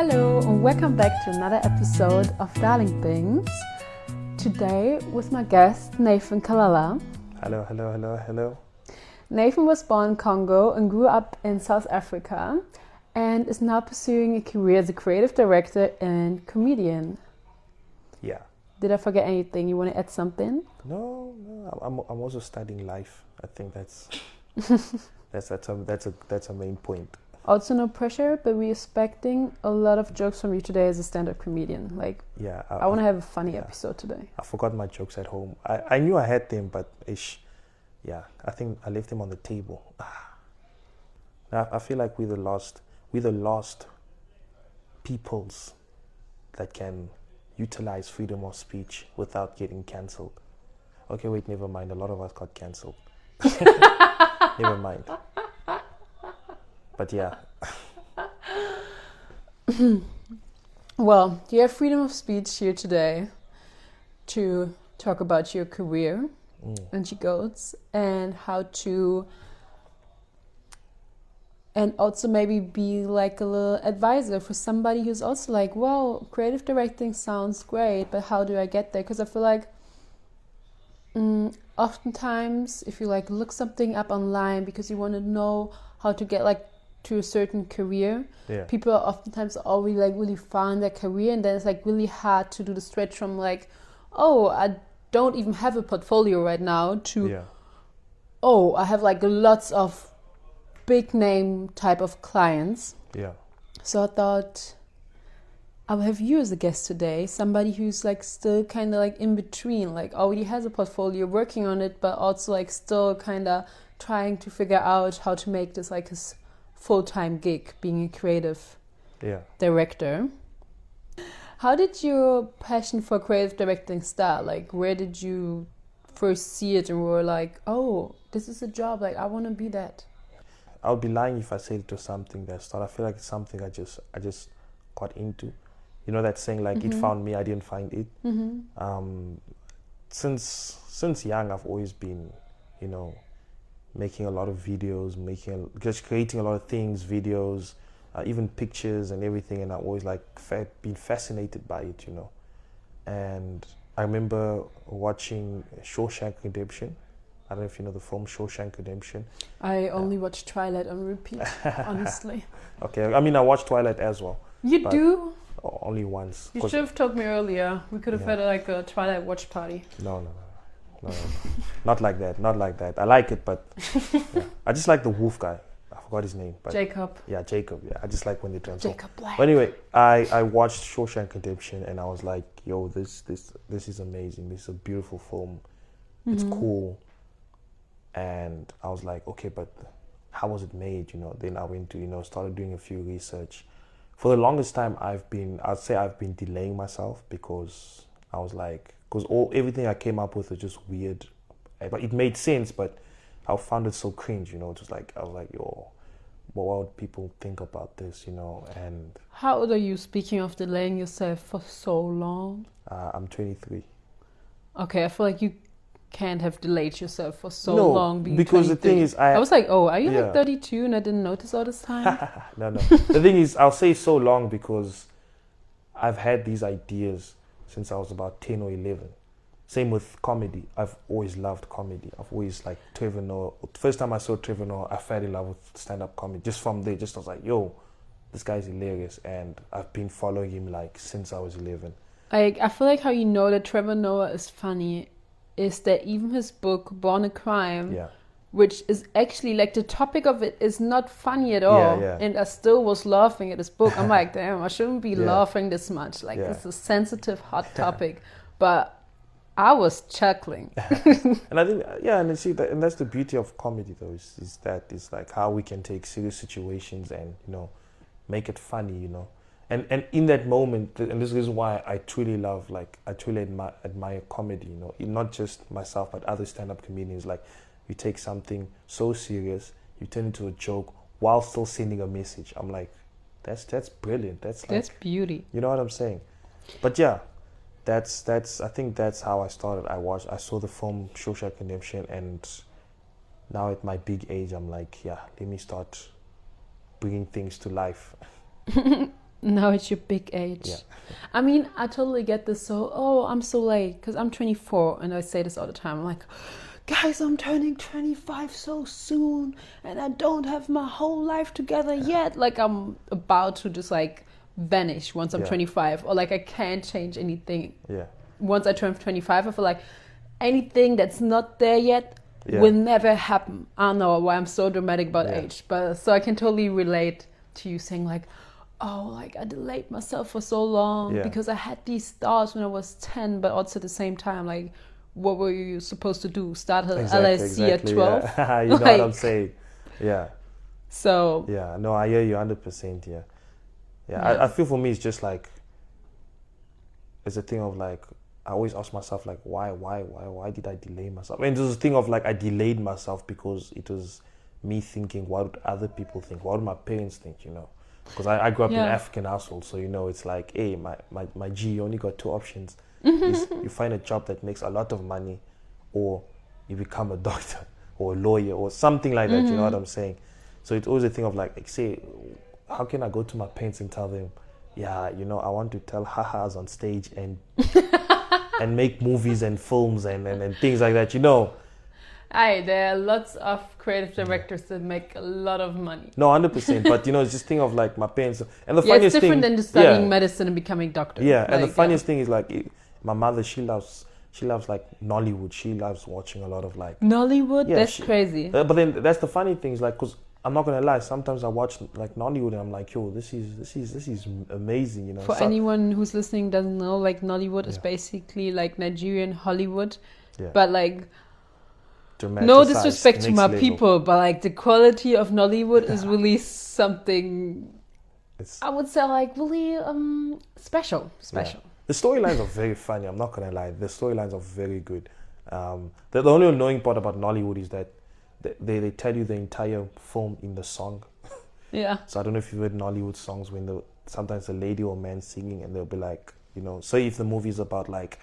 Hello and welcome back to another episode of Darling Things. Today with my guest Nathan Kalala. Hello. Nathan was born in Congo and grew up in South Africa and is now pursuing a career as a creative director and comedian. Yeah. Did I forget anything? You want to add something? No. I'm also studying life. I think that's a main point. Also no pressure, but we're expecting a lot of jokes from you today as a stand-up comedian. Yeah, I want to have a funny episode today. I forgot my jokes at home. I knew I had them, but I think I left them on the table. I feel like we're the lost peoples that can utilize freedom of speech without getting cancelled. Okay, wait, never mind. A lot of us got cancelled. Never mind. But yeah. Well, you have freedom of speech here today to talk about your career and your goals and how to, and also maybe be like a little advisor for somebody who's also like, well, creative directing sounds great, but how do I get there? Because I feel like oftentimes if you like look something up online because you want to know how to get like to a certain career, people are oftentimes already like really found their career, and then it's like really hard to do the stretch from like, oh, I don't even have a portfolio right now to oh, I have like lots of big name type of clients. So I thought I will have you as a guest today, somebody who's like still kind of like in between, like already has a portfolio, working on it, but also like still kind of trying to figure out how to make this like his full-time gig, being a creative director. How did your passion for creative directing start? Like, where did you first see it and were like, oh, this is a job, like I want to be that? I would be lying if I said it was something that started. I feel like it's something I just got into. You know that saying, like, it found me, I didn't find it. Since young, I've always been, making a lot of videos, just creating a lot of things, videos, even pictures and everything, and I've always like been fascinated by it, And I remember watching Shawshank Redemption. I don't know if you know the film Shawshank Redemption. I only watch Twilight on repeat, honestly. Okay, I mean I watched Twilight as well. You do? Only once. You should have told me earlier. We could have had like a Twilight watch party. No. Not like that. I like it, but I just like the wolf guy. I forgot his name. But Jacob. Yeah, Jacob. Yeah, I just like when they transform. Jacob Black. But anyway, I watched Shawshank Redemption and I was like, yo, this is amazing. This is a beautiful film. It's cool. And I was like, okay, but how was it made? Then I went to, started doing a few research. For the longest time, I'd say I've been delaying myself because I was like, everything I came up with was just weird, but it made sense. But I found it so cringe, It was like I was like, yo, what would people think about this, And how old are you? Speaking of delaying yourself for so long. I'm 23. Okay, I feel like you can't have delayed yourself for so no, long. Being because 23. The thing is, I was like, oh, are you like 32 and I didn't notice all this time? No. The thing is, I'll say so long because I've had these ideas since I was about 10 or 11. Same with comedy. I've always loved comedy. I've always like Trevor Noah. First time I saw Trevor Noah, I fell in love with stand-up comedy. Just from there, I was like, yo, this guy's hilarious. And I've been following him like since I was 11. I feel like how you know that Trevor Noah is funny is that even his book, Born a Crime, which is actually like the topic of it is not funny at all. And I still was laughing at his book. I'm like, damn, I shouldn't be laughing this much. Like, it's a sensitive, hot topic. But I was chuckling. And I think, and that's the beauty of comedy, though, is that it's like how we can take serious situations and, make it funny, And in that moment, and this is why I truly love, I truly admire comedy, not just myself, but other stand-up comedians. Like, you take something so serious, you turn it into a joke while still sending a message. I'm like, that's brilliant. That's beauty. You know what I'm saying? But yeah, I think that's how I started. I saw the film Shawshank Redemption, and now at my big age, I'm like, let me start bringing things to life. Now it's your big age. Yeah. I mean, I totally get this. So, I'm so late because I'm 24, and I say this all the time. I'm like, guys, I'm turning 25 so soon, and I don't have my whole life together yet. Like, I'm about to just like vanish once I'm 25, or like I can't change anything. Yeah. Once I turn 25, I feel like anything that's not there yet will never happen. I don't know why I'm so dramatic about age, but so I can totally relate to you saying like, oh, like I delayed myself for so long because I had these thoughts when I was 10, but also at the same time, like, what were you supposed to do? Start an LLC at 12? Yeah. You know what I'm saying? Yeah. So. Yeah, no, I hear you 100%. Yeah. I feel for me, it's just like, it's a thing of like, I always ask myself like, why did I delay myself? And there's a thing of like, I delayed myself because it was me thinking, what would other people think? What would my parents think, you know? Because I grew up in an African household, so you know it's like, hey, my G, you only got two options. Is you find a job that makes a lot of money, or you become a doctor or a lawyer or something like that. You know what I'm saying? So it's always a thing of like, say, how can I go to my parents and tell them, yeah, you know, I want to tell ha-has on stage and and make movies and films and things like that, you know? There are lots of creative directors that make a lot of money. No, 100%. But you know, it's just thing of like my parents. And the it's funniest different thing, than just studying medicine and becoming a doctor. Yeah, and the funniest thing is like, my mother, she loves like Nollywood. She loves watching a lot of like Nollywood. That's crazy. But then that's the funny thing is like, because I'm not gonna lie, sometimes I watch like Nollywood and I'm like, yo, this is amazing, you know. For anyone who's listening doesn't know, like Nollywood is basically like Nigerian Hollywood, but like. No disrespect to my people, but like the quality of Nollywood is really something. I would say like really special. Yeah. The storylines are very funny. I'm not gonna lie. The storylines are very good. The only annoying part about Nollywood is that they tell you the entire film in the song. Yeah. So I don't know if you've heard Nollywood songs when sometimes a lady or man singing and they'll be like, you know, say if the movie is about like.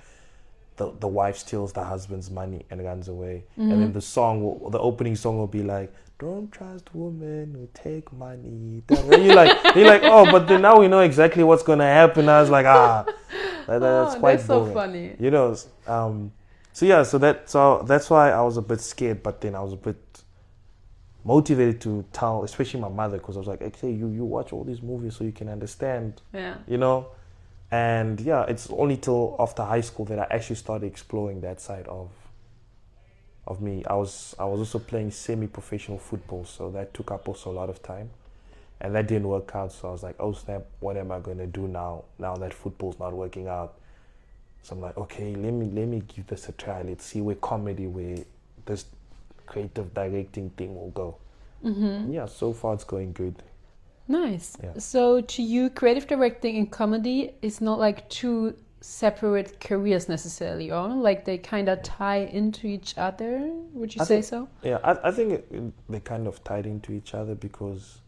The wife steals the husband's money and runs away, and then the opening song will be like, "Don't trust women who take money." And you're like, oh, but then now we know exactly what's gonna happen. I was like, that's quite that's boring. So funny, you know. So that's why I was a bit scared, but then I was a bit motivated to tell, especially my mother, because I was like, okay, you watch all these movies so you can understand, you know. And it's only till after high school that I actually started exploring that side of me. I was also playing semi-professional football, so that took up also a lot of time, and that didn't work out. So I was like, oh snap, what am I gonna do now that football's not working out? So I'm like, okay, let me give this a try. Let's see where this creative directing thing will go. So far it's going good. Nice. So to you, creative directing and comedy is not like two separate careers necessarily, or like they kind of tie into each other. Would you say so? Yeah, I think they kind of tied into each other because,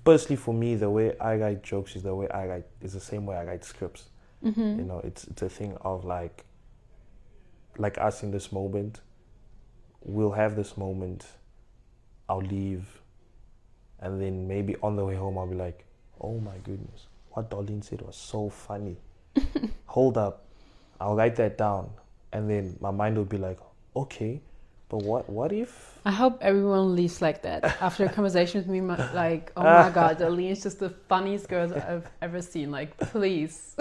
personally for me, the way I write jokes is the same way I write scripts. You know, it's a thing of like us in this moment. We'll have this moment. I'll leave. And then maybe on the way home, I'll be like, oh my goodness, what Darlene said was so funny. Hold up, I'll write that down. And then my mind will be like, okay, but what if? I hope everyone leaves like that after a conversation with me, like, oh my God, Darlene is just the funniest girl I've ever seen. Like, please.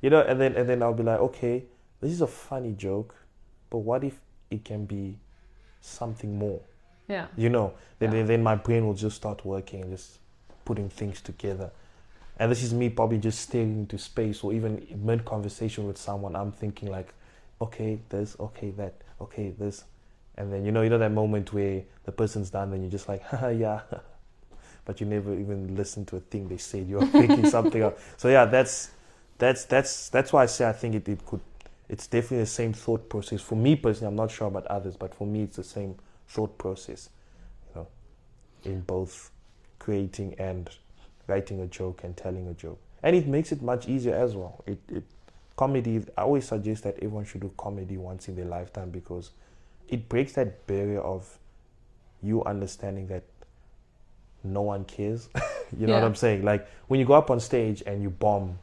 You know, and then I'll be like, okay, this is a funny joke, but what if it can be something more? Yeah. You know, then my brain will just start working and just putting things together. And this is me probably just staring into space, or even mid-conversation with someone, I'm thinking like, okay, this, okay, that, okay, this. And then, you know that moment where the person's done, then you're just like, haha, yeah. But you never even listen to a thing they said. You're thinking something else. So yeah, that's why I say I think it's definitely the same thought process. For me personally, I'm not sure about others, but for me, it's the same thought process, you know, in both creating and writing a joke and telling a joke. And it makes it much easier as well. Comedy, I always suggest that everyone should do comedy once in their lifetime, because it breaks that barrier of you understanding that no one cares. You know what I'm saying? Like when you go up on stage and you bomb,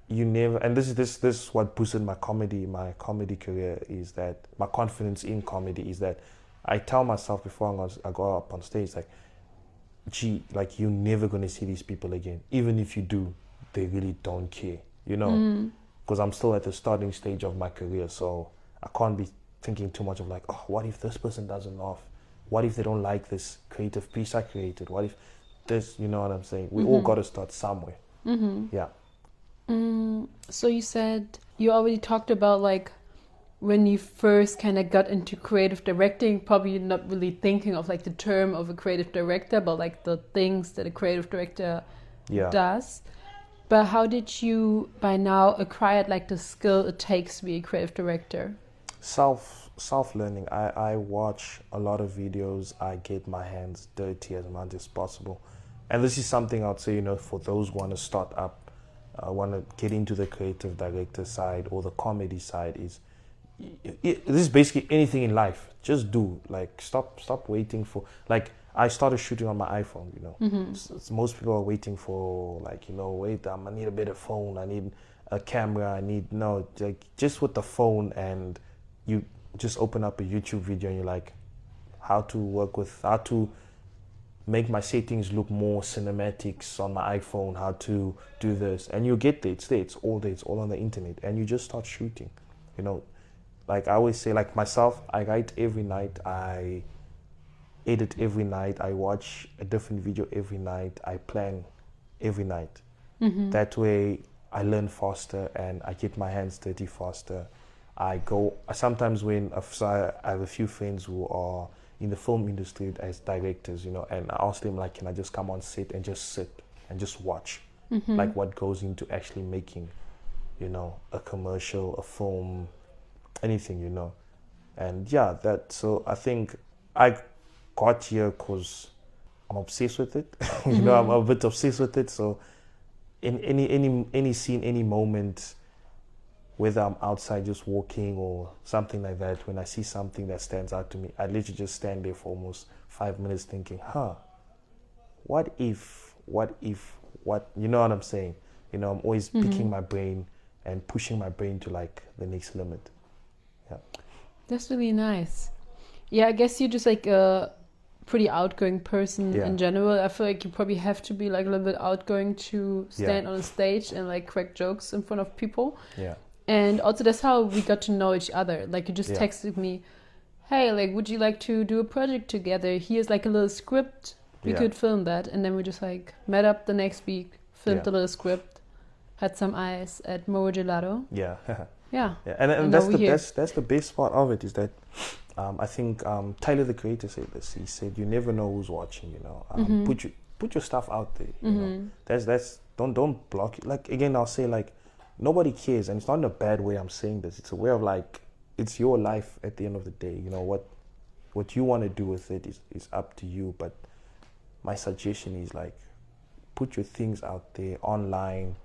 you never. And this is what boosted my comedy career, is that my confidence in comedy is that I tell myself before I go up on stage, like, gee, like you're never gonna see these people again. Even if you do, they really don't care. You know, because I'm still at the starting stage of my career, so I can't be thinking too much of like, oh, what if this person doesn't laugh? What if they don't like this creative piece I created? What if this, you know what I'm saying? We all got to start somewhere. Yeah. So you said you already talked about like when you first kind of got into creative directing, probably not really thinking of like the term of a creative director, but like the things that a creative director does. But how did you by now acquire like the skill it takes to be a creative director? Self-learning. I watch a lot of videos. I get my hands dirty as much as possible. And this is something I'd say, you know, for those who want to start up, want to get into the creative director side or the comedy side, is this is basically anything in life. Just do. Like, stop waiting for, like, I started shooting on my iPhone, you know. Most people are waiting for, like, you know, wait, I need a better phone, I need a camera, like, just with the phone, and you just open up a YouTube video and you're like, how to make my settings look more cinematics on my iPhone, how to do this, and you get there. It's all there, it's all on the internet, and you just start shooting, you know. Like I always say, like myself, I write every night, I edit every night, I watch a different video every night, I plan every night. That way I learn faster and I get my hands dirty faster. Sometimes when I have a few friends who are in the film industry as directors, you know, and I ask them, like, can I just come on set and just sit and just watch, like what goes into actually making, you know, a commercial, a film, anything, you know. And yeah, so I think I got here because I'm obsessed with it. You know, I'm a bit obsessed with it. So in any scene, any moment, whether I'm outside just walking or something like that, when I see something that stands out to me, I literally just stand there for almost 5 minutes thinking, what if, you know what I'm saying? You know, I'm always picking my brain and pushing my brain to like the next limit. Yeah. That's really nice. Yeah, I guess you're just like a pretty outgoing person in general. I feel like you probably have to be like a little bit outgoing to stand on a stage and like crack jokes in front of people. Yeah. And also that's how we got to know each other. Like you just texted me, hey, like, would you like to do a project together? Here's like a little script. We could film that. And then we just like met up the next week, filmed a little script, had some ice at Moro Gelato. Yeah. Yeah. And that's the best part of it, is that I think Tyler the Creator said this. He said, you never know who's watching, you know. Put your stuff out there, you know. That's don't block it. Like, again, I'll say, like, nobody cares, and it's not in a bad way I'm saying this. It's a way of like, it's your life at the end of the day. You know, what you want to do with it is up to you. But my suggestion is, like, put your things out there online.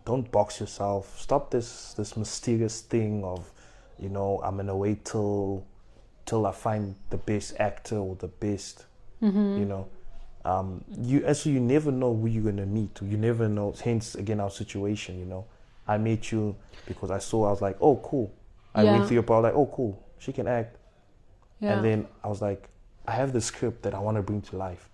Don't box yourself. Stop this mysterious thing of, you know, I'm gonna wait till I find the best actor or the best, you know. You never know who you're gonna meet. You never know. Hence, again, our situation. You know, I met you because I was like, oh, cool. I went through your part, like, oh, cool. She can act. Yeah. And then I was like, I have the script that I want to bring to life.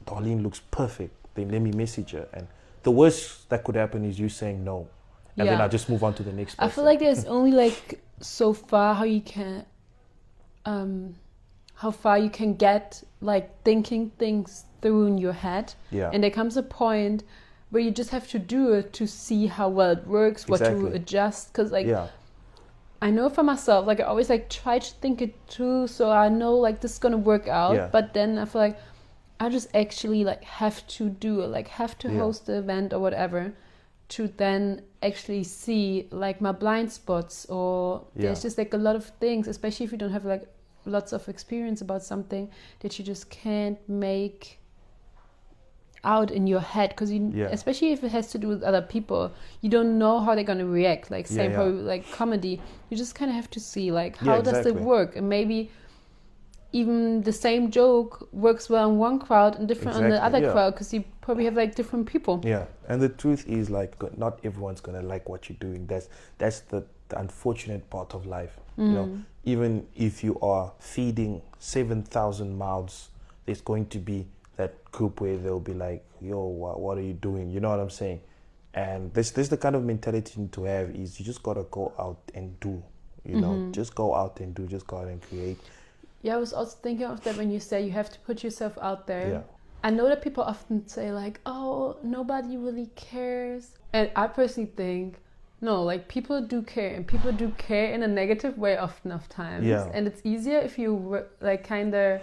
Darlene looks perfect. Then let me message her. And the worst that could happen is you saying no, and then I just move on to the next person. I feel like there's only like so far how you can, how far you can get like thinking things through in your head. Yeah. And there comes a point where you just have to do it to see how well it works, what to adjust. Because like, I know for myself, like I always like try to think it through, so I know like this is gonna work out. Yeah. But then I feel like I just actually like have to do it, like have to host the event or whatever, to then actually see like my blind spots, or there's just like a lot of things, especially if you don't have like lots of experience about something, that you just can't make out in your head, because especially if it has to do with other people, you don't know how they're going to react. Like same for like comedy, you just kind of have to see like how does it work, and maybe even the same joke works well in one crowd and different on the other crowd, because you probably have like different people. Yeah, and the truth is, like, not everyone's gonna like what you're doing. That's the unfortunate part of life. You know, even if you are feeding 7,000 mouths, there's going to be that group where they'll be like, yo, what are you doing? You know what I'm saying? And this the kind of mentality you need to have, is you just gotta go out and do. You know, just go out and do. Just go out and create. Yeah, I was also thinking of that when you say you have to put yourself out there. Yeah. I know that people often say like, oh, nobody really cares. And I personally think, no, like people do care, and people do care in a negative way often of times. Yeah. And it's easier if you like kind of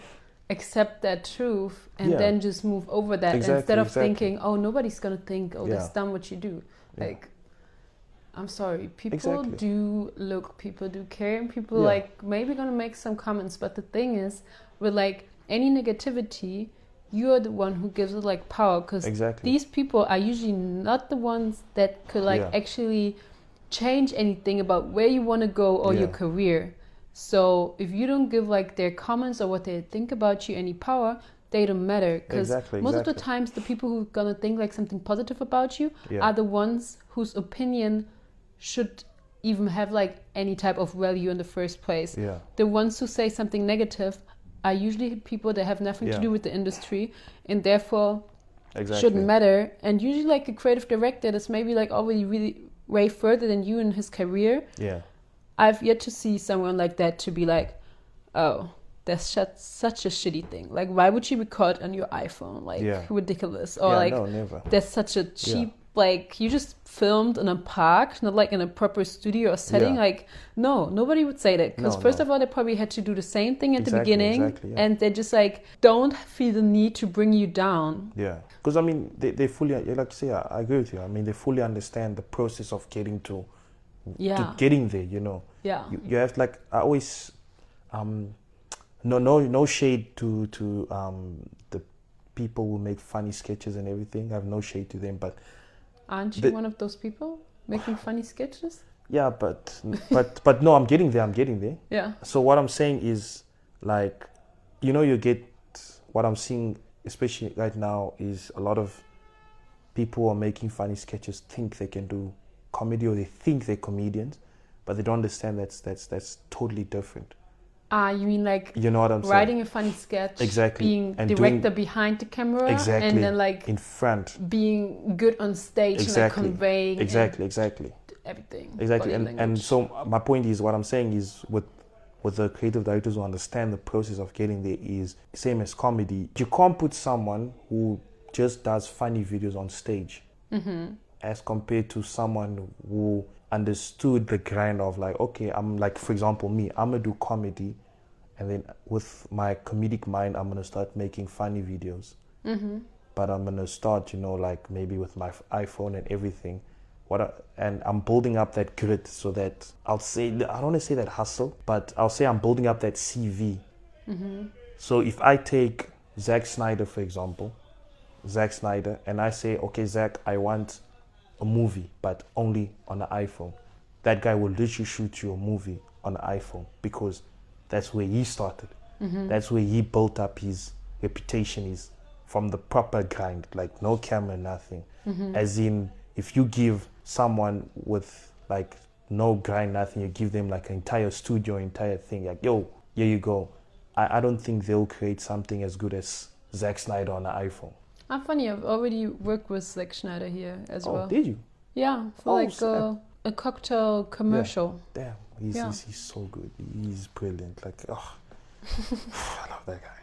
accept that truth and then just move over that instead of thinking, oh, nobody's going to think, oh, that's dumb what you do. Like, I'm sorry, people do look, people do care, and people like maybe gonna make some comments, but the thing is, with like any negativity, you're the one who gives it like power, because these people are usually not the ones that could like actually change anything about where you want to go or your career. So if you don't give like their comments or what they think about you any power, they don't matter, because most of the times the people who are gonna think like something positive about you are the ones whose opinion should even have like any type of value in the first place. The ones who say something negative are usually people that have nothing to do with the industry, and therefore shouldn't matter. And usually like a creative director that's maybe like already really way further than you in his career, I've yet to see someone like that to be like, oh, that's such a shitty thing. Like, why would you record on your iPhone? Like, ridiculous. Or like, no, never. That's such a cheap, like, you just filmed in a park, not like in a proper studio or setting. Like, no, nobody would say that. Because first of all, they probably had to do the same thing at the beginning. And they just like, don't feel the need to bring you down. Yeah. Because I mean, they fully, like you say, I agree with you. I mean, they fully understand the process of getting to getting there, you know. You have, like, I always, no shade to the people who make funny sketches and everything. I have no shade to them, but aren't you one of those people making funny sketches? Yeah, but no, I'm getting there. Yeah. So what I'm saying is, like, you know, you get what I'm seeing, especially right now, is a lot of people who are making funny sketches think they can do comedy, or they think they're comedians, but they don't understand that's totally different. You mean like, you know what I'm writing saying? A funny sketch, exactly, being director behind the camera, exactly, and then like in front, being good on stage, exactly, and like conveying exactly everything. Exactly, and so my point is, what I'm saying is, with the creative directors who understand the process of getting there, is same as comedy. You can't put someone who just does funny videos on stage as compared to someone who understood the grind of, like, okay, I'm like, for example, me, I'm gonna do comedy, and then with my comedic mind, I'm gonna start making funny videos. But I'm gonna start, you know, like maybe with my iPhone and everything. And I'm building up that grit, so that I'll say, I don't want to say that hustle, but I'll say I'm building up that CV. So if I take Zack Snyder, for example, and I say, okay, Zack, I want a movie, but only on the iPhone. That guy will literally shoot you a movie on the iPhone, because that's where he started. That's where he built up his reputation, is from the proper grind, like no camera, nothing. As in, if you give someone with like no grind, nothing, you give them like an entire studio, entire thing, like, yo, here you go. I don't think they'll create something as good as Zack Snyder on the iPhone. I'm funny, I've already worked with Zack Snyder here as well. Oh, did you? Yeah, for a cocktail commercial. Yeah. Damn, he's so good. He's brilliant. Like, oh, I love that guy.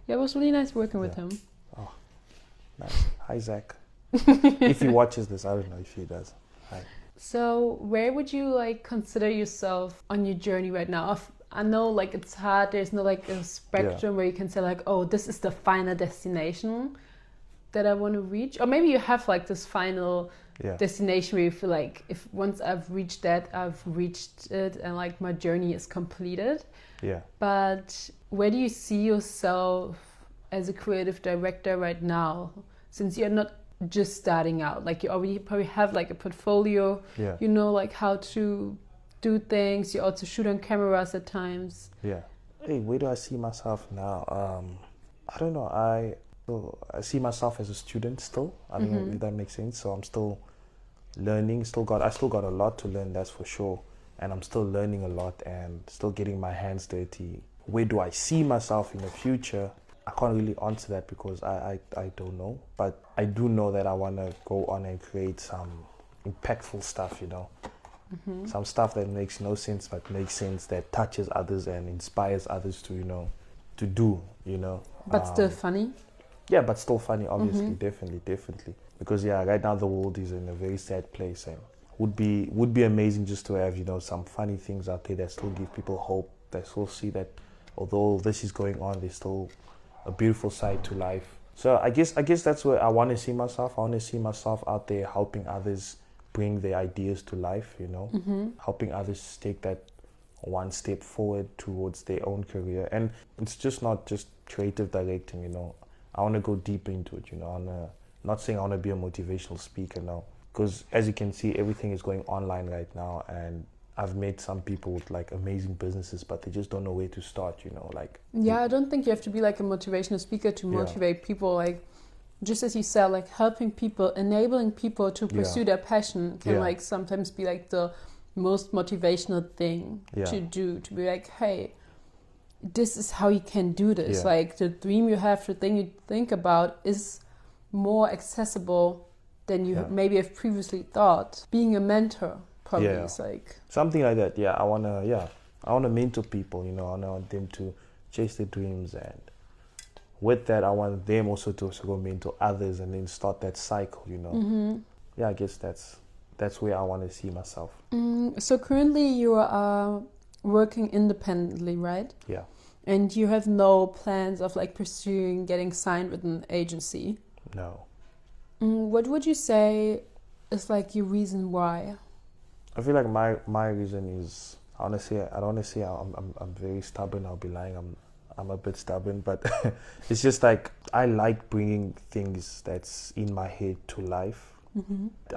Yeah, it was really nice working with him. Oh, nice. Hi, Zack. If he watches this, I don't know if he does. Hi. So where would you like consider yourself on your journey right now? I know like it's hard, there's no like a spectrum where you can say like, oh, this is the final destination that I want to reach. Or maybe you have like this final destination where you feel like, if once I've reached that, I've reached it, and like my journey is completed. Yeah. But where do you see yourself as a creative director right now? Since you're not just starting out, like you already probably have like a portfolio, you know like how to do things, you also shoot on cameras at times. Hey, where do I see myself now? I don't know. I see myself as a student still. I don't know if that makes sense. So I'm still learning. I still got a lot to learn. That's for sure. And I'm still learning a lot and still getting my hands dirty. Where do I see myself in the future? I can't really answer that because I don't know. But I do know that I want to go on and create some impactful stuff, you know. Some stuff that makes no sense but makes sense, that touches others and inspires others to, you know, to do, you know. But still funny? Yeah, but still funny, obviously, definitely. Because yeah, right now the world is in a very sad place, and would be amazing just to have, you know, some funny things out there that still give people hope, that still see that although this is going on, there's still a beautiful side to life. So I guess that's where I want to see myself. I want to see myself out there helping others bring their ideas to life, you know, helping others take that one step forward towards their own career. And it's just not just creative directing, you know. I want to go deeper into it, you know. Not saying I want to be a motivational speaker now, because as you can see, everything is going online right now, and I've met some people with like amazing businesses, but they just don't know where to start, you know, like. Yeah, I don't think you have to be like a motivational speaker to motivate people. Like, just as you said, like helping people, enabling people to pursue their passion can like sometimes be like the most motivational thing to do, to be like, hey, this is how you can do this. Like the dream you have, the thing you think about is more accessible than you maybe have previously thought. Being a mentor probably is like something like that. I wanna mentor people, you know. I want them to chase their dreams, and with that I want them also to go mentor others and then start that cycle, you know. Yeah, I guess that's where I want to see myself. So currently you are working independently, right? Yeah. And you have no plans of like pursuing getting signed with an agency? No. What would you say is like your reason why? I feel like my reason is, I don't want to say I'm very stubborn. I'll be lying. I'm a bit stubborn, but it's just like I like bringing things that's in my head to life.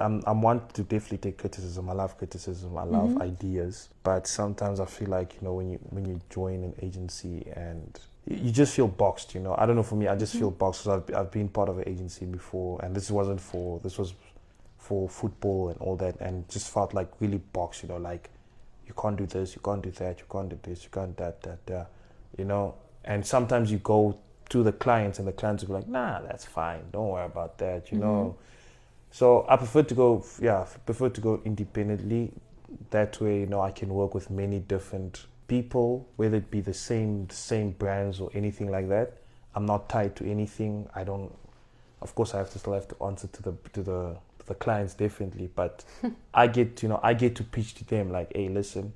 I'm one to definitely take criticism. I love criticism. I love ideas, but sometimes I feel like, you know, when you join an agency and you just feel boxed, you know. I don't know, for me, I just feel boxed because I've been part of an agency before, and this was for football and all that, and just felt like really boxed, you know, like you can't do this, you can't do that, you can't do this, you can't that, you know. And sometimes you go to the clients and the clients will be like, nah, that's fine, don't worry about that, you know. So I prefer to go independently. That way, you know, I can work with many different people, whether it be the same brands or anything like that. I'm not tied to anything. Of course I still have to answer to the clients definitely, but I get to pitch to them like, hey, listen,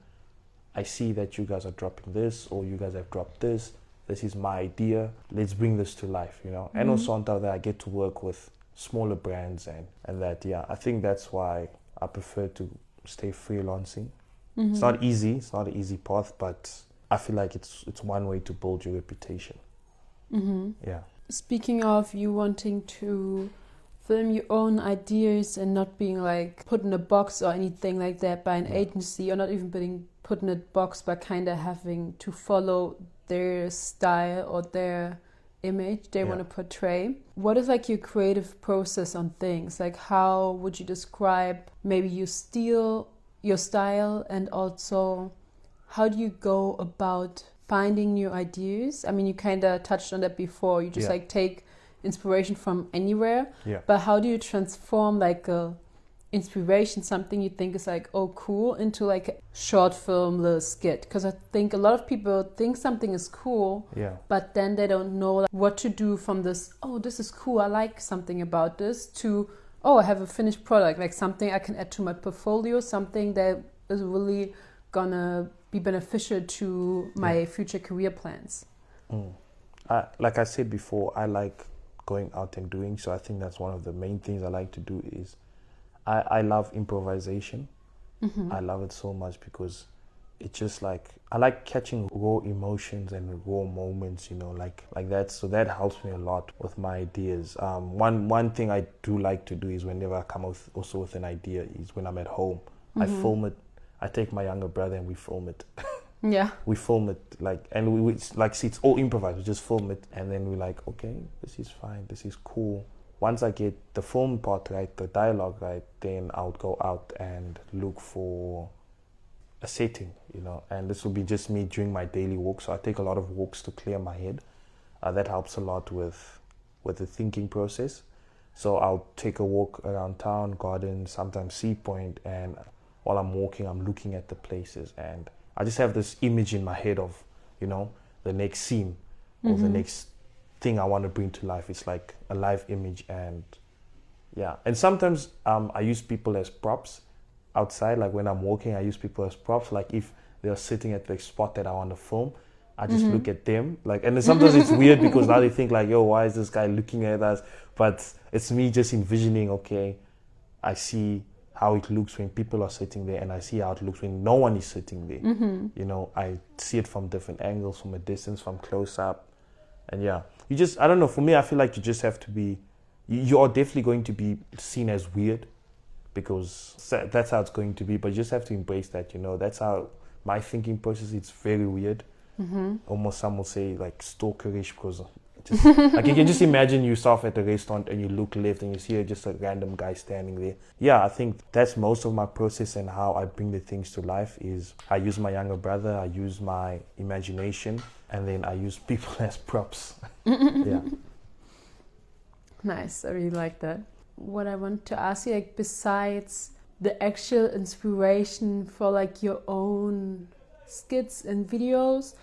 I see that you guys are dropping this, or you guys have dropped this. This is my idea. Let's bring this to life, you know. And also on top of that, I get to work with smaller brands and that. I think that's why I prefer to stay freelancing. It's not easy. It's not an easy path, but I feel like it's one way to build your reputation. Yeah. Speaking of you wanting to film your own ideas and not being like put in a box or anything like that by an agency, or not even being put in a box by kind of having to follow their style or their image they want to portray. What is like your creative process on things? Like, how would you describe maybe your style, and also how do you go about finding new ideas? I mean, you kind of touched on that before. You just like take inspiration from anywhere, but how do you transform like a inspiration, something you think is like, oh cool, into like a short film little skit? Because I think a lot of people think something is cool, but then they don't know like, what to do from this, oh this is cool, I like something about this, to oh I have a finished product, like something I can add to my portfolio, something that is really gonna be beneficial to my future career plans. Like I said before, I like going out and doing, so I think that's one of the main things I like to do is I love improvisation. I love it so much because it's just like, I like catching raw emotions and raw moments, you know, like that. So that helps me a lot with my ideas. One thing I do like to do is whenever I come also with an idea is when I'm at home, I film it. I take my younger brother and we film it. Yeah. We film it like, and we like, see, it's all improvised. We just film it, and then we're like, okay, this is fine, this is cool. Once I get the film part right, the dialogue right, then I'll go out and look for a setting, you know, and this will be just me during my daily walk. So I take a lot of walks to clear my head. That helps a lot with the thinking process. So I'll take a walk around town, garden, sometimes Sea Point, and while I'm walking, I'm looking at the places, and I just have this image in my head of, you know, the next scene or the next thing I want to bring to life. It's like a live image, and yeah. And sometimes I use people as props outside. Like when I'm walking, I use people as props. Like if they're sitting at the spot that I want to film, I just look at them. Like, and then sometimes it's weird because now they think like, yo, why is this guy looking at us? But it's me just envisioning, okay, I see how it looks when people are sitting there, and I see how it looks when no one is sitting there. You know, I see it from different angles, from a distance, from close up. And yeah, you just, I don't know, for me, I feel like you just have to be, you are definitely going to be seen as weird because that's how it's going to be, but you just have to embrace that, you know. That's how my thinking process, it's very weird. Almost some will say like stalkerish, because just, like you can just imagine yourself at a restaurant and you look left and you see just a random guy standing there. Yeah, I think that's most of my process, and how I bring the things to life is I use my younger brother, I use my imagination, and then I use people as props. Yeah. Nice, I really like that. What I want to ask you, like, besides the actual inspiration for like your own skits and videos,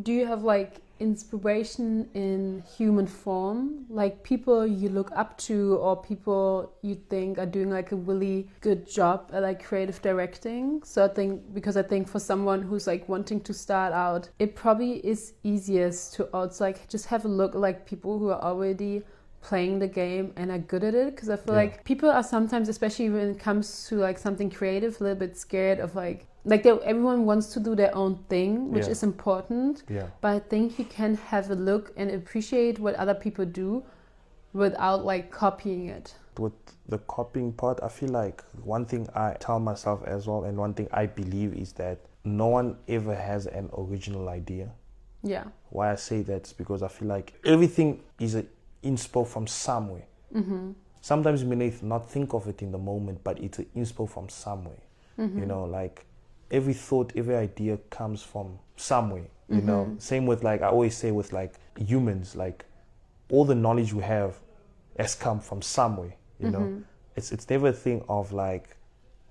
do you have like inspiration in human form, like people you look up to or people you think are doing like a really good job at like creative directing? So I think for someone who's like wanting to start out, it probably is easiest to also like just have a look at like people who are already playing the game and are good at it, because I feel like people are sometimes, especially when it comes to like something creative, a little bit scared of like everyone wants to do their own thing, which is important. But I think you can have a look and appreciate what other people do without like copying it. With the copying part, I feel like one thing I tell myself as well, and one thing I believe, is that no one ever has an original idea. Yeah. Why I say that is because I feel like everything is an inspo from somewhere. Sometimes you may not think of it in the moment, but it's an inspo from somewhere. You know, like every thought, every idea comes from somewhere, you know. Same with like, I always say with like humans, like all the knowledge we have has come from somewhere, you know. It's never a thing of like,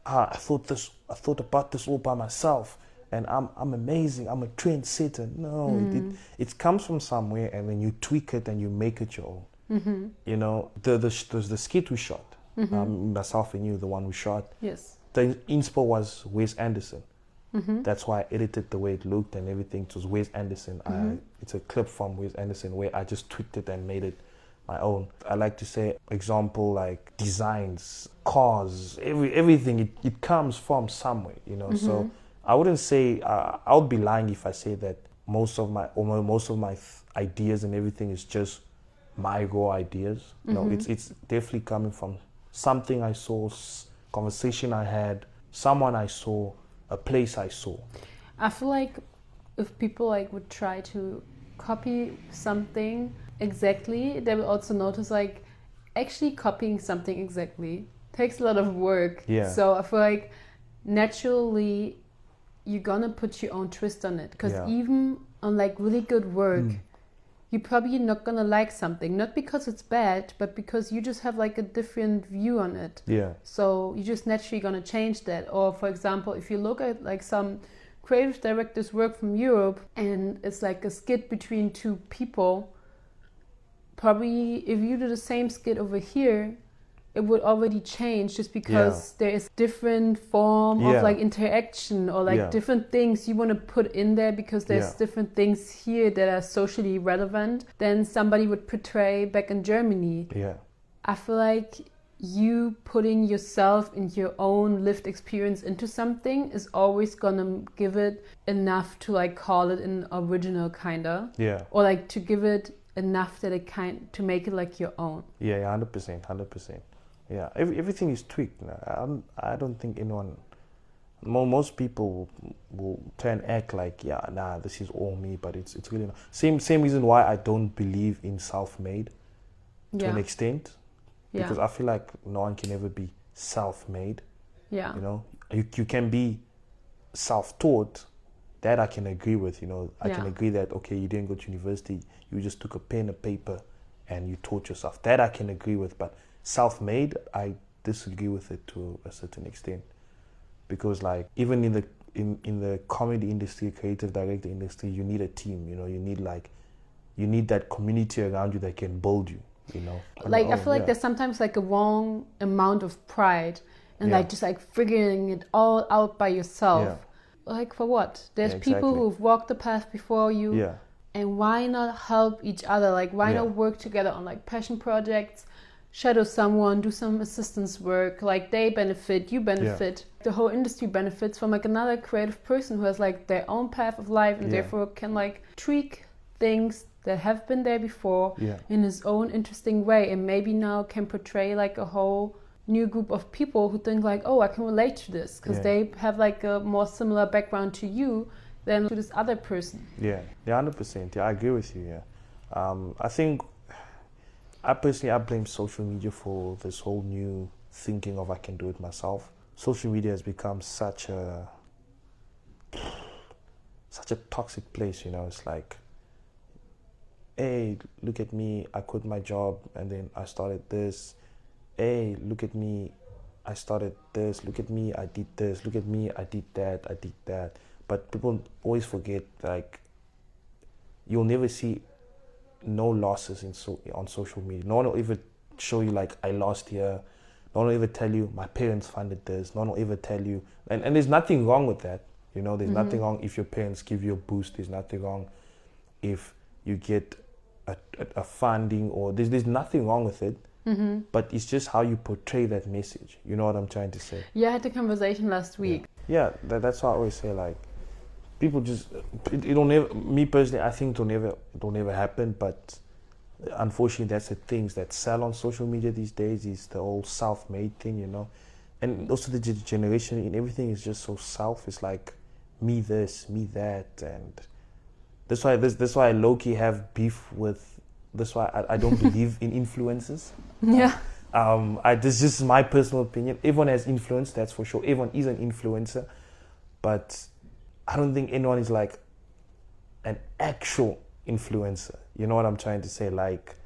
I thought about this all by myself and I'm amazing, I'm a trendsetter. No, it comes from somewhere, and then you tweak it and you make it your own. You know, the skit we shot, myself and you, the one we shot. Yes. The inspo was Wes Anderson. That's why I edited the way it looked and everything. It was Wes Anderson. It's a clip from Wes Anderson where I just tweaked it and made it my own. I like to say, example, like designs, cars, everything. It comes from somewhere, you know. So I wouldn't say, I would be lying if I say that most of my ideas and everything is just my raw ideas. No, it's definitely coming from something I saw, conversation I had, someone I saw, a place I saw. I feel like if people like would try to copy something exactly, they will also notice like actually copying something exactly takes a lot of work. Yeah. So I feel like naturally you're gonna put your own twist on it, because even on like really good work, you're probably not gonna like something, not because it's bad, but because you just have like a different view on it. Yeah. So you're just naturally gonna change that. Or for example, if you look at like some creative directors' work from Europe and it's like a skit between two people, probably if you do the same skit over here, it would already change, just because there is different form of like interaction, or like different things you want to put in there, because there's different things here that are socially relevant than somebody would portray back in Germany. Yeah. I feel like you putting yourself and your own lived experience into something is always gonna give it enough to like call it an original kinda. Yeah. Or like to give it enough that it to make it like your own. Yeah, 100%. Yeah, everything is tweaked now. I don't think anyone Most people will try and act like, yeah, nah, this is all me, but it's really not. Same reason why I don't believe in self-made to an extent, because I feel like no one can ever be self-made. Yeah. You know, you can be self-taught. That I can agree with. You know, I can agree that, okay, you didn't go to university, you just took a pen and paper and you taught yourself. That I can agree with, but self-made, I disagree with it to a certain extent. Because like even in the comedy industry, creative director industry, you need a team. You know, you need that community around you that can build you. You know, like I feel like there's sometimes like a wrong amount of pride and like just like figuring it all out by yourself. Yeah. Like for what? There's people who've walked the path before you. Yeah. And why not help each other? Like why not work together on like passion projects? Shadow someone, do some assistance work, like they benefit, you benefit. The whole industry benefits from like another creative person who has like their own path of life and therefore can like tweak things that have been there before in his own interesting way, and maybe now can portray like a whole new group of people who think like, oh, I can relate to this because they have like a more similar background to you than to this other person. Yeah, 100%. Yeah, I agree with you. I think I blame social media for this whole new thinking of I can do it myself. Social media has become such a toxic place, you know. It's like, hey, look at me, I quit my job and then I started this. Hey, look at me, I started this. Look at me, I did this. Look at me, I did that. But people always forget, like, you'll never see no losses on social media. No one will ever show you like I lost here. No one will ever tell you my parents funded this. No one will ever tell you, and there's nothing wrong with that. You know, there's nothing wrong if your parents give you a boost. There's nothing wrong if you get a funding, or there's nothing wrong with it. But it's just how you portray that message. You know what I'm trying to say? Yeah, I had a conversation last week. Yeah, that's why I always say, like, people just, it'll never, me personally, I think it'll never happen, but unfortunately that's the things that sell on social media these days, is the whole self-made thing, you know. And also the generation in everything is just so self. It's like, me this, me that, and that's why I low-key have beef with, that's why I don't believe in influencers. Yeah. This is just my personal opinion. Everyone has influence, that's for sure. Everyone is an influencer, but I don't think anyone is like an actual influencer. You know what I'm trying to say? Like,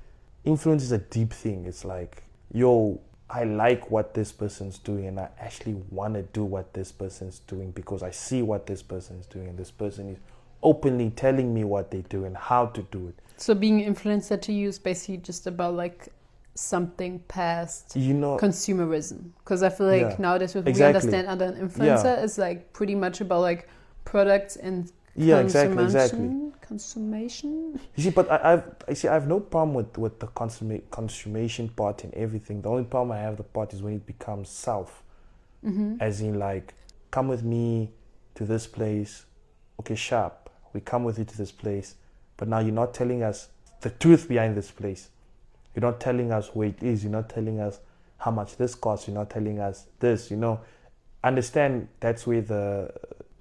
influence is a deep thing. It's like, yo, I like what this person's doing and I actually want to do what this person's doing because I see what this person is doing and this person is openly telling me what they do and how to do it. So being an influencer to you is basically just about like something past, you know, consumerism. Because I feel like nowadays what we understand under an influencer is like pretty much about like products and consummation. You see, but I have no problem with the consummation part and everything. The only problem I have the part is when it becomes self, as in like, come with me to this place. Okay, sharp. We come with you to this place, but now you're not telling us the truth behind this place. You're not telling us where it is. You're not telling us how much this costs. You're not telling us this. You know, understand that's where the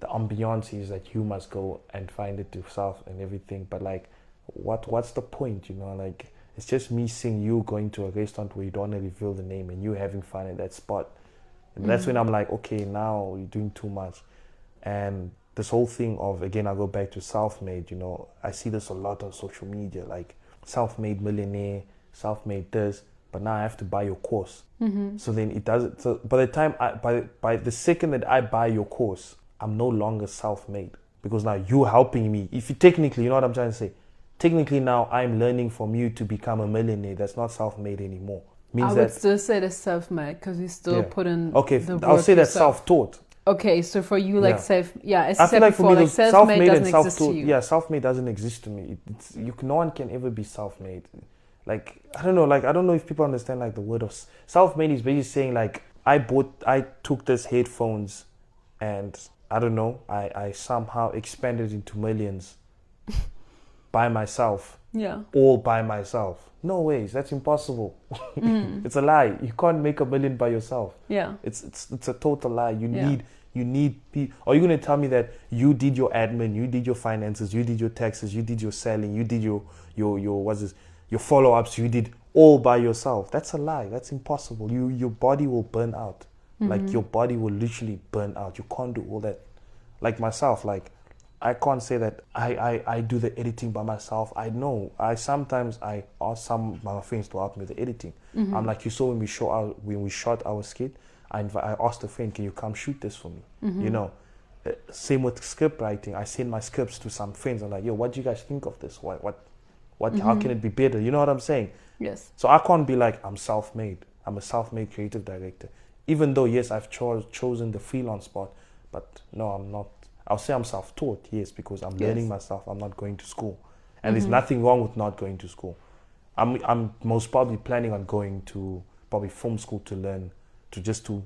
ambiance is, that you must go and find it yourself and everything. But like, what's the point? You know, like, it's just me seeing you going to a restaurant where you don't want to reveal the name and you having fun at that spot. And that's when I'm like, okay, now you're doing too much. And this whole thing of, again, I go back to self-made, you know, I see this a lot on social media, like self-made millionaire, self-made this, but now I have to buy your course. So then it doesn't, so by the time, by the second that I buy your course, I'm no longer self-made, because now you're helping me. If you technically, you know what I'm trying to say? Technically now I'm learning from you to become a millionaire. That's not self-made anymore. I would still say that's self-made because you still put in I'll say that's self-taught. Okay, so for you, like as I feel like for me, like self-made doesn't exist to you. Yeah, self-made doesn't exist to me. No one can ever be self-made. Like, I don't know if people understand like the word of self-made is basically saying like, I took this headphones and I don't know, I somehow expanded into millions. by myself. Yeah. All by myself. No ways. That's impossible. It's a lie. You can't make $1 million by yourself. Yeah. It's a total lie. You need people. Are you going to tell me that you did your admin, you did your finances, you did your taxes, you did your selling, you did your follow-ups, you did all by yourself? That's a lie. That's impossible. Your body will burn out. Like your body will literally burn out. You can't do all that. Like myself, like I can't say that I do the editing by myself. I know. I sometimes ask some of my friends to help me with the editing. I'm like, you saw when we shot our skit, I asked a friend, can you come shoot this for me? You know. Same with script writing. I send my scripts to some friends. I'm like, yo, what do you guys think of this? What how can it be better? You know what I'm saying? Yes. So I can't be like, I'm self-made. I'm a self-made creative director. Even though, yes, I've chosen the freelance part, but no, I'm not. I'll say I'm self-taught, yes, because I'm learning myself. I'm not going to school. And there's nothing wrong with not going to school. I'm most probably planning on going to probably film school to learn, to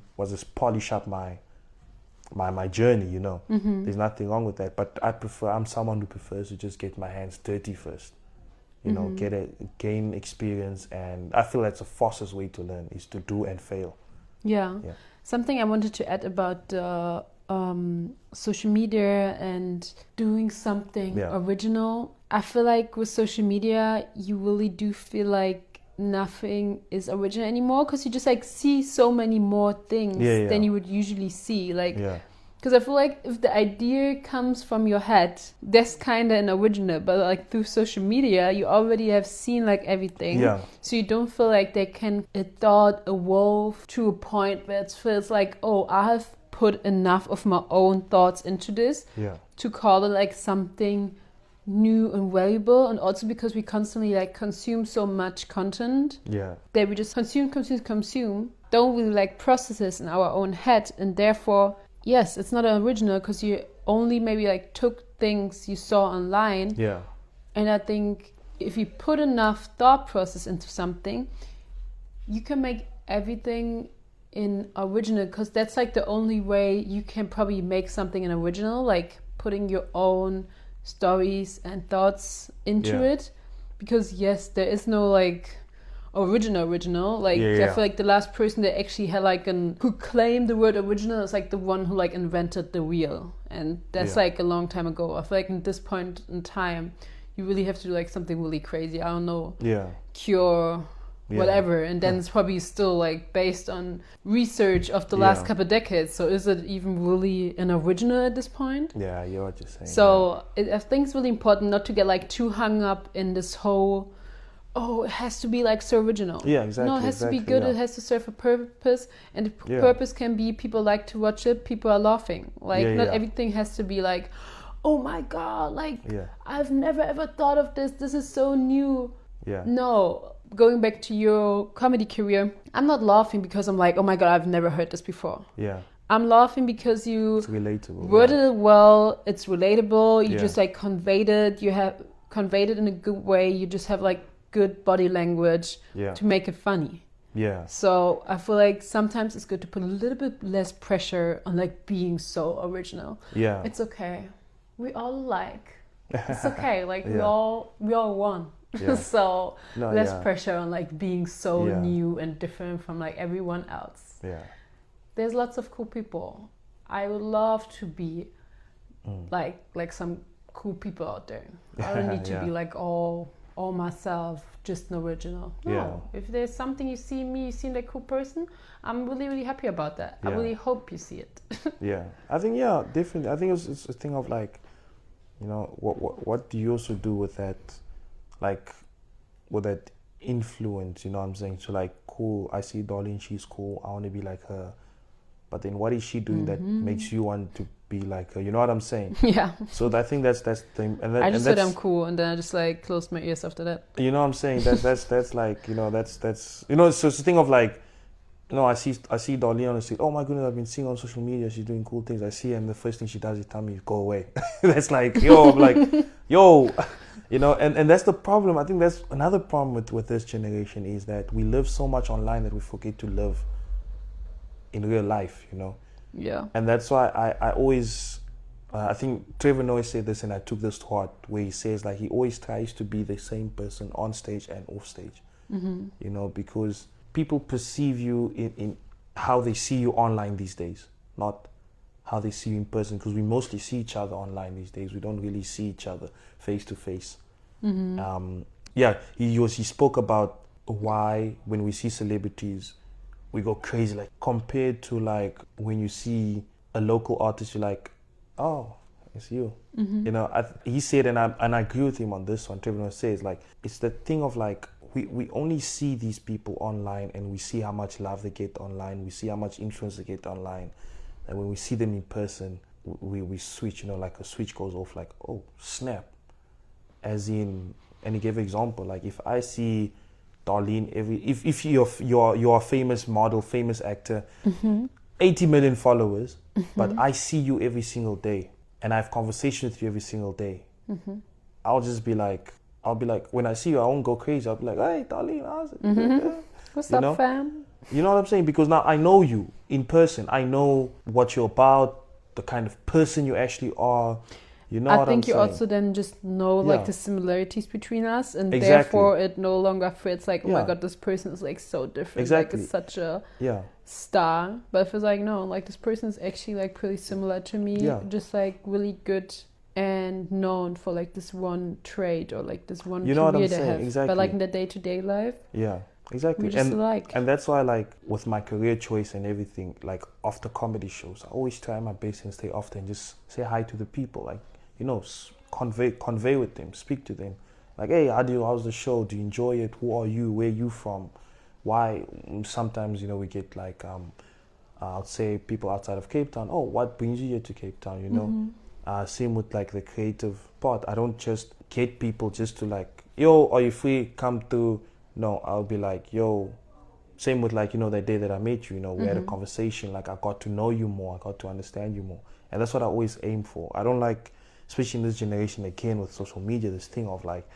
polish up my journey, you know. There's nothing wrong with that. But I'm someone who prefers to just get my hands dirty first. You know, gain experience, and I feel that's the fastest way to learn is to do and fail. Yeah. Something I wanted to add about social media and doing something original. I feel like with social media, you really do feel like nothing is original anymore because you just like see so many more things than you would usually see. Like, because I feel like if the idea comes from your head, that's kind of an original. But like through social media, you already have seen like everything. Yeah. So you don't feel like a thought evolve to a point where it feels like, oh, I have put enough of my own thoughts into this to call it like something new and valuable. And also because we constantly like consume so much content that we just consume, don't really like process this in our own head, and therefore, yes, it's not an original because you only maybe like took things you saw online. Yeah. And I think if you put enough thought process into something, you can make everything in original, because that's like the only way you can probably make something an original, like putting your own stories and thoughts into it. Because yes, there is no like original like I feel like the last person that actually had like who claimed the word original is like the one who like invented the wheel, and that's like a long time ago. I feel like at this point in time you really have to do like something really crazy, I don't know, Cure whatever, and then it's probably still like based on research of the last couple of decades. So is it even really an original at this point? Yeah, you're what you're saying. So I think it's really important not to get like too hung up in this whole, oh, it has to be like so original. Yeah, exactly. No, it has to be good. It has to serve a purpose, and the purpose can be people like to watch it. People are laughing. Like not everything has to be like, oh my god, like I've never ever thought of this. This is so new. Yeah. No, going back to your comedy career, I'm not laughing because I'm like, oh my god, I've never heard this before. Yeah. I'm laughing because it's relatable. Worded it well. It's relatable. You just like conveyed it. You have conveyed it in a good way. You just have like good body language to make it funny. Yeah. So I feel like sometimes it's good to put a little bit less pressure on like being so original. Yeah. It's okay. We all like. It's okay. Like we all one. Yeah. So less pressure on like being so new and different from like everyone else. Yeah. There's lots of cool people. I would love to be like some cool people out there. I don't need to be like all myself, just an original. No. If there's something you see in me, you seem like a cool person, I'm really, really happy about that. I really hope you see it. I think definitely. I think it's a thing of like, you know, what do you also do with that, like, with that influence, you know what I'm saying? So like, cool, I see Darlene, she's cool, I want to be like her. But then what is she doing that makes you want to be like her? You know what I'm saying? Yeah. So I think that's the thing. And I just said I'm cool, and then I just like closed my ears after that. You know what I'm saying? That's like, you know, that's you know, so it's a thing of like, you know, I see Darlene on the street. Oh my goodness, I've been seeing on social media, she's doing cool things. I see her, and the first thing she does is tell me, go away. That's like, yo, I'm like, yo, you know, and that's the problem. I think that's another problem with this generation, is that we live so much online that we forget to live in real life, you know. Yeah. And that's why I always I think Trevor Noah said this, and I took this to heart, where he says like he always tries to be the same person on stage and off stage. You know, because people perceive you in how they see you online these days, not how they see you in person, because we mostly see each other online these days. We don't really see each other face to face. He spoke about why when we see celebrities we go crazy, like compared to like when you see a local artist, you're like, oh, it's you. You know, he said, and I agree with him on this one. Trevor Noah says like it's the thing of like we only see these people online, and we see how much love they get online, we see how much influence they get online, and when we see them in person, we switch, you know, like a switch goes off, like, oh snap. As in, and he gave an example, like if I see Darlene if you're a famous model, famous actor, 80 million followers, but I see you every single day and I have conversation with you every single day, I'll be like, when I see you, I won't go crazy. I'll be like, hey, Darlene, how's it? What's up, fam? You know what I'm saying? Because now I know you in person. I know what you're about, the kind of person you actually are. You know what I'm saying? I think you also then just know like the similarities between us, and therefore it no longer feels like, oh my god, this person is like so different. Exactly. Like it's such a star. But it feels like, no, like this person is actually like pretty similar to me. Just like really good and known for like this one trait or like this one career they have. Exactly. But like in the day-to-day life, exactly. We just alike. And that's why, like, with my career choice and everything, like after comedy shows, I always try my best and stay after and just say hi to the people, like, you know, convey with them, speak to them, like, hey, how's the show? Do you enjoy it? Who are you? Where are you from? Why? Sometimes, you know, we get like I'd say people outside of Cape Town. Oh, what brings you here to Cape Town? You know, same with like the creative part. I don't just get people just to like, yo, are you free? Come through. No, I'll be like, yo. Same with like, you know, that day that I met you. You know, we had a conversation. Like I got to know you more. I got to understand you more, and that's what I always aim for. I don't like, especially in this generation again with social media, this thing of like,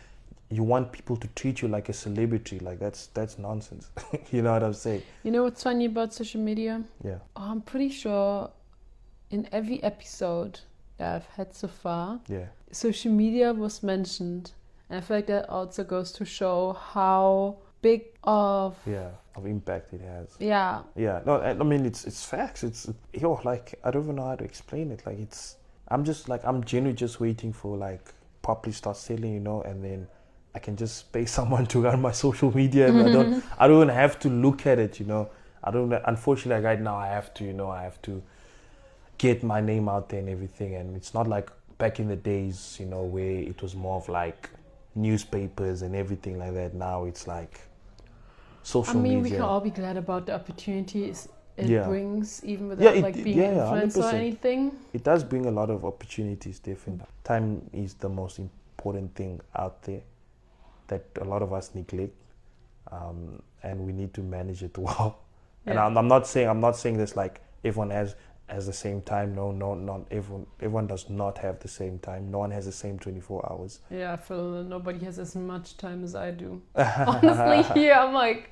you want people to treat you like a celebrity. Like that's nonsense. You know what I'm saying? You know what's funny about social media? Yeah. I'm pretty sure in every episode that I've had so far, social media was mentioned. And I feel like that also goes to show how big of impact it has. Yeah. No, I mean it's facts. It's like I don't even know how to explain it. Like I'm genuinely just waiting for like properly start selling, you know, and then I can just pay someone to run my social media, and I don't even have to look at it, you know. Unfortunately, right now I have to get my name out there and everything, and it's not like back in the days, you know, where it was more of like newspapers and everything like that. Now it's like social media. We can all be glad about the opportunities it brings, even without being an influencer or anything. It does bring a lot of opportunities, definitely. Time is the most important thing out there that a lot of us neglect, and we need to manage it well. And I'm not saying this like everyone has the same time. No, not everyone does not have the same time. No one has the same 24 hours. I feel nobody has as much time as I do. Honestly, I'm like,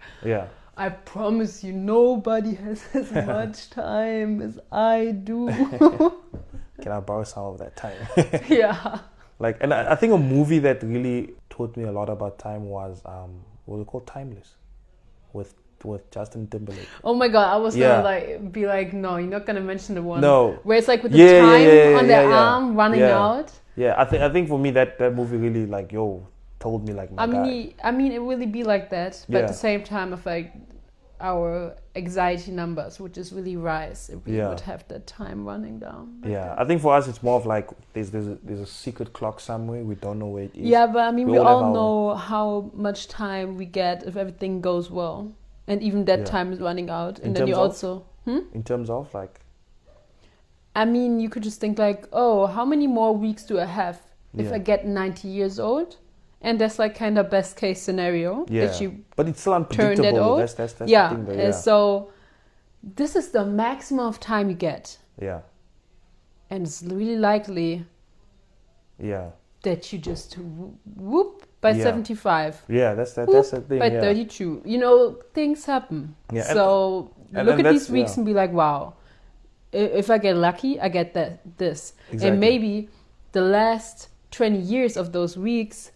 I promise you, nobody has as much time as I do. Can I borrow some of that time? Like, and I think a movie that really taught me a lot about time was what was it called? Timeless, with Justin Timberlake. Oh my god, I was gonna be like, no, you're not gonna mention the one where it's like with the time on their arm running out. I think for me that movie really like told me like I mean it really be like that, but at the same time of like our anxiety numbers would just really rise if we would have that time running down. I think for us it's more of like there's a secret clock somewhere, we don't know where it is. But I mean we all know how much time we get if everything goes well, and even that time is running out. And then you also in terms of like, I mean you could just think like, oh, how many more weeks do I have if I get 90 years old? And that's like kind of best case scenario that you but it's still unpredictable. That's the thing though, so this is the maximum of time you get. And it's really likely that you just whoop by 75. That's the thing. By 32. You know, things happen. So look at these weeks and be like, wow, if I get lucky, I get this. Exactly. And maybe the last 20 years of those weeks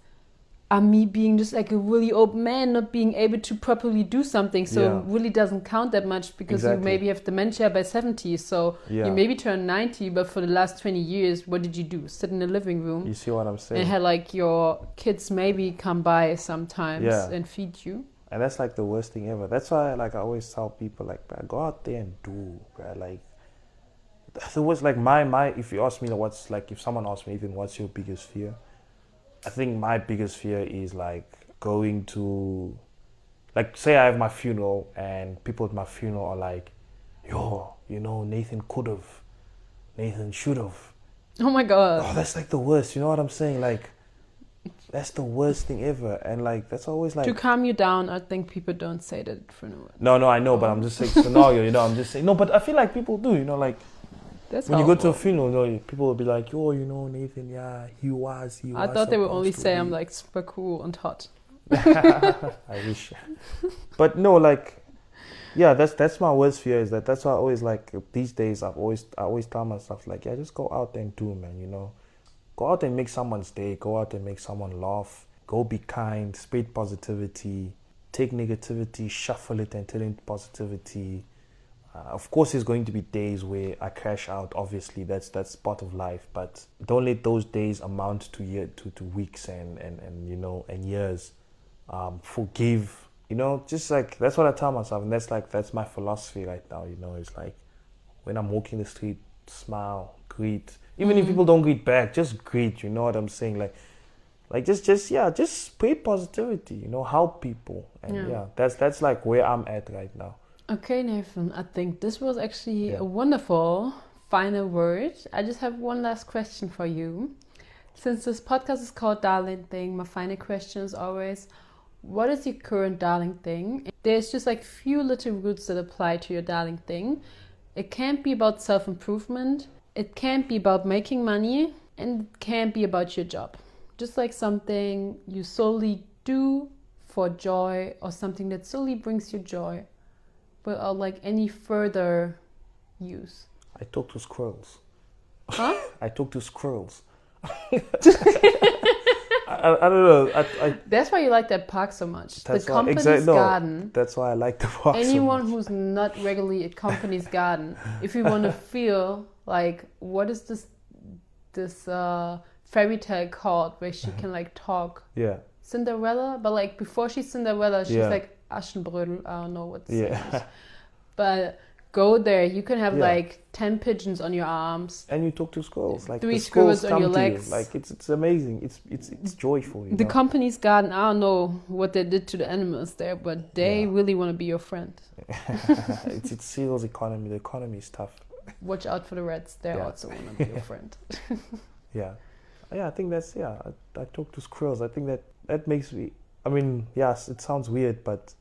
are me being just like a really old man, not being able to properly do something. So it really doesn't count that much because you maybe have dementia by 70. So you maybe turn 90, but for the last 20 years, what did you do? Sit in the living room. You see what I'm saying? And had like your kids maybe come by sometimes and feed you. And that's like the worst thing ever. That's why like I always tell people like, go out there and do, bro. Like, it was like my if you ask me what's like, if someone asks me even what's your biggest fear, I think my biggest fear is like going to, like, say I have my funeral and people at my funeral are like, yo, you know, Nathan could have, Nathan should have. Oh my God. Oh, that's like the worst. You know what I'm saying? Like, that's the worst thing ever. And like, that's always like, to calm you down, I think people don't say that at funeral. No, I know, but I'm just saying scenario, you know, I'm just saying, no, but I feel like people do, you know, like, that's when you go to a funeral, you know, people will be like, "Oh, you know, Nathan, yeah, he was." I thought they would only say I'm like super cool and hot. I wish, but no, like, yeah, that's my worst fear. Is that's why I always like these days. I always tell myself like, yeah, just go out there and do, man. You know, go out and make someone's day. Go out and make someone laugh. Go be kind. Spread positivity. Take negativity, shuffle it, and turn it into positivity. Of course, there's going to be days where I crash out. Obviously, that's part of life. But don't let those days amount to weeks and you know, and years. Forgive. You know, just like that's what I tell myself, and that's my philosophy right now. You know, it's like when I'm walking the street, smile, greet. Even if people don't greet back, just greet. You know what I'm saying? Like just spread positivity. You know, help people, and that's like where I'm at right now. Okay, Nathan, I think this was actually a wonderful final word. I just have one last question for you. Since this podcast is called Darling Thing, my final question is always, what is your current darling thing? There's just like few little roots that apply to your darling thing. It can't be about self-improvement. It can't be about making money. And it can't be about your job. Just like something you solely do for joy or something that solely brings you joy. Without like any further use. I talk to squirrels. Huh? I talk to squirrels. I don't know. That's why you like that park so much. The That's company's garden. That's why I like the park. Anyone so much. who's not regularly at company's garden, if you want to feel like, what is this fairy tale called where she can like talk? Yeah. Cinderella, but like before she's Cinderella, she's like Aschenbrödel. I don't know what's but go there. You can have like 10 pigeons on your arms, and you talk to squirrels. Like 3 squirrels on your legs. Like it's amazing. It's joyful. The company's garden. I don't know what they did to the animals there, but they really want to be your friend. It's Seal's economy. The economy is tough. Watch out for the rats. They also want to be your friend. I think that's I talk to squirrels. I think that makes me. I mean, yes, it sounds weird, but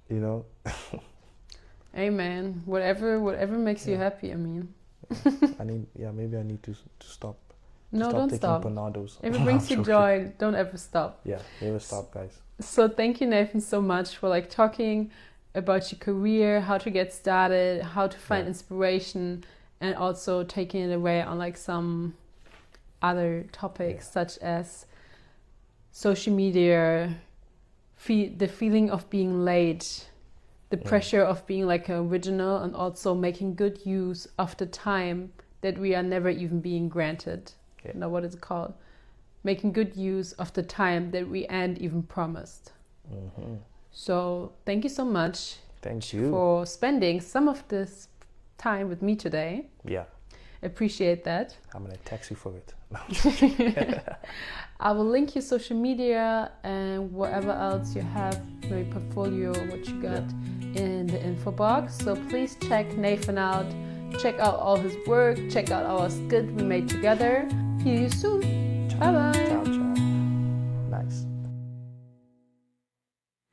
you know. Hey man, whatever makes you happy. I mean. Maybe I need to stop. No, don't stop. Banados. If it brings you joy, don't ever stop. Yeah, never stop, guys. So thank you, Nathan, so much for like talking about your career, how to get started, how to find inspiration, and also taking it away on like some other topics such as social media, the feeling of being late, the pressure of being like original, and also making good use of the time that we are never even being granted. Now, what is it called? Making good use of the time that we ain't even promised. Mm-hmm. So thank you so much. Thank you for spending some of this time with me today. Yeah. Appreciate that. I'm gonna tax you for it. I will link your social media and whatever else you have, maybe portfolio, what you got in the info box. So please check Nathan out. Check out all his work. Check out our skit we made together. See you soon. Bye bye. Ciao.